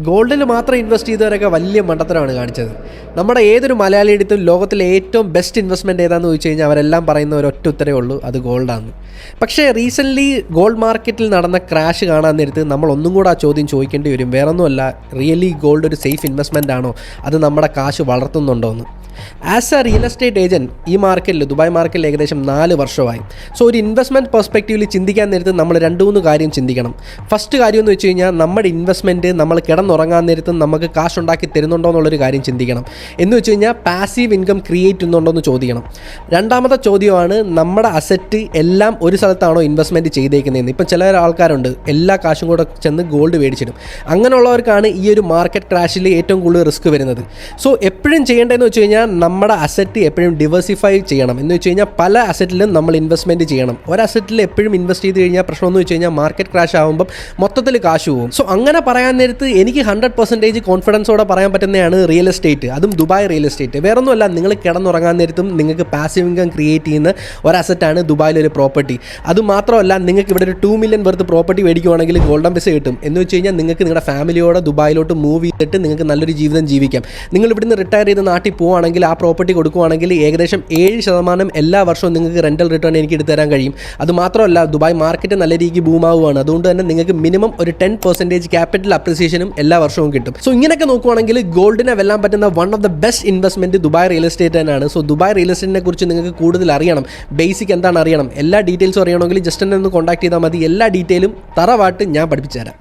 ഗോൾഡിൽ മാത്രം ഇൻവെസ്റ്റ് ചെയ്തവരൊക്കെ വലിയ മണ്ടത്തരമാണ് കാണിച്ചത്. നമ്മുടെ ഏതൊരു മലയാളി എടുത്തും ലോകത്തിലെ ഏറ്റവും ബെസ്റ്റ് ഇൻവെസ്റ്റ്മെൻറ്റ് ഏതാണെന്ന് ചോദിച്ചു കഴിഞ്ഞാൽ അവരെല്ലാം പറയുന്ന ഒരൊറ്റ ഉത്തരവേ ഉള്ളൂ, അത് ഗോൾഡാണ്. പക്ഷേ റീസെൻ്റ്ലി ഗോൾഡ് മാർക്കറ്റിൽ നടന്ന ക്രാഷ് കാണാൻ നേരത്ത് നമ്മൾ ഒന്നും കൂടെ ആ ചോദ്യം ചോദിക്കേണ്ടി വരും. വേറൊന്നുമല്ല, റിയലി ഗോൾഡ് ഒരു സേഫ് ഇൻവെസ്റ്റ്മെൻ്റ് ആണോ, അത് നമ്മുടെ കാശ് വളർത്തുന്നുണ്ടോ എന്ന്. As A real estate agent ഈ മാർക്കറ്റിൽ, ദുബായ് മാർക്കറ്റിൽ ഏകദേശം 4 വർഷമായി. സോ ഒരു ഇൻവെസ്റ്റ്മെൻറ്റ് പെർസ്പെക്റ്റീവിൽ ചിന്തിക്കാൻ നേരത്ത് നമ്മൾ 2-3 കാര്യം ചിന്തിക്കണം. ഫസ്റ്റ് കാര്യം എന്ന് വെച്ച് കഴിഞ്ഞാൽ നമ്മുടെ ഇൻവെസ്റ്റ്മെൻറ്റ് നമ്മൾ കിടന്നുറങ്ങാൻ നേരത്തും നമുക്ക് കാശുണ്ടാക്കി തരുന്നുണ്ടോ എന്നുള്ളൊരു കാര്യം ചിന്തിക്കണം. എന്ന് വെച്ച് കഴിഞ്ഞാൽ പാസീവ് ഇൻകം ക്രിയേറ്റ് ചെയ്യുന്നുണ്ടോ എന്ന് ചോദിക്കണം. രണ്ടാമത്തെ ചോദ്യമാണ് നമ്മുടെ അസറ്റ് എല്ലാം ഒരു സ്ഥലത്താണോ ഇൻവെസ്റ്റ്മെൻറ്റ് ചെയ്തേക്കുന്നതെന്ന്. ഇപ്പം ചില ആൾക്കാരുണ്ട് എല്ലാ കാശും കൂടെ ചെന്ന് ഗോൾഡ് മേടിച്ചിടും. അങ്ങനെയുള്ളവർക്കാണ് ഈ ഒരു മാർക്കറ്റ് ക്രാഷിൽ ഏറ്റവും കൂടുതൽ റിസ്ക് വരുന്നത്. സോ എപ്പോഴും ചെയ്യേണ്ടതെന്ന് വെച്ച് കഴിഞ്ഞാൽ നമ്മുടെ അസറ്റ് എപ്പോഴും ഡിവേഴ്സിഫൈ ചെയ്യണം. എന്ന് വെച്ച് കഴിഞ്ഞാൽ പല അസറ്റിലും നമ്മൾ ഇൻവെസ്റ്റ്മെൻറ്റ് ചെയ്യണം. ഒരു അസറ്റിൽ എപ്പോഴും ഇൻവെസ്റ്റ് ചെയ്ത് കഴിഞ്ഞാൽ പ്രശ്നമെന്ന് വെച്ച് കഴിഞ്ഞാൽ മാർക്കറ്റ് ക്രാഷ് ആകുമ്പം മൊത്തത്തിൽ കാശ് പോകും. സോ അങ്ങനെ പറയാൻ നേരത്ത് എനിക്ക് 100% കോൺഫിഡൻസോടെ പറയാൻ പറ്റുന്നതാണ് റിയൽ എസ്റ്റേറ്റ്, അതും ദുബായ് റിയൽ എസ്റ്റേറ്റ്. വേറൊന്നുമല്ല, നിങ്ങൾ കിടന്നുറങ്ങാൻ നേരത്തും നിങ്ങൾക്ക് പാസീവ് ഇൻകം ക്രിയേറ്റ് ചെയ്യുന്ന ഒരു അസറ്റാണ് ദുബായിലൊരു പ്രോപ്പർട്ടി. അതുമാത്രമല്ല, നിങ്ങൾക്ക് ഇവിടെ ഒരു 2 മില്യൺ വർത്ത് പ്രോപ്പർട്ടി മേടിക്കുവാണെങ്കിൽ ഗോൾഡൻ വിസ കിട്ടും. എന്ന് വെച്ച് കഴിഞ്ഞാൽ നിങ്ങൾക്ക് നിങ്ങളുടെ ഫാമിലിയോടെ ദുബായിലോട്ട് മൂവ് ചെയ്തിട്ട് നിങ്ങൾക്ക് നല്ലൊരു ജീവിതം ജീവിക്കാം. നിങ്ങൾ ഇവിടുന്ന് റിട്ടയർ ചെയ്ത് നാട്ടിൽ പോവുകയാണെങ്കിൽ, ആ പ്രോപ്പർട്ടി കൊടുക്കുകയാണെങ്കിൽ ഏകദേശം 7% എല്ലാ വർഷവും നിങ്ങൾക്ക് റെൻ്റൽ റിട്ടേൺ എനിക്ക് എടുത്തു തരാൻ കഴിയും. അതുമാത്രമല്ല, ദുബായ് മാർക്കറ്റ് നല്ല രീതിക്ക് ബൂമാവുകയാണ്. അതുകൊണ്ട് തന്നെ നിങ്ങൾക്ക് മിനിമം ഒരു 10% ക്യാപിറ്റൽ അപ്രിസിയേഷനും എല്ലാ വർഷവും കിട്ടും. സോ ഇങ്ങനെയൊക്കെ നോക്കുവാണെങ്കിൽ ഗോൾഡിനെ വെല്ലാൻ പറ്റുന്ന one of the best investment Dubai real estate തന്നെയാണ്. സോ ദുബായ് റിയൽ എസ്റ്റേറ്റിനെ കുറിച്ച് നിങ്ങൾക്ക് കൂടുതൽ അറിയണം, ബേസിക് എന്താണ് അറിയണം, എല്ലാ ഡീറ്റെയിൽസും അറിയണമെങ്കിൽ ജസ്റ്റ് എന്നെ ഒന്ന് കോൺടാക്ട് ചെയ്താൽ മതി. എല്ലാ ഡീറ്റെയിലും തറവാട്ട് ഞാൻ പഠിപ്പിച്ചു തരാം.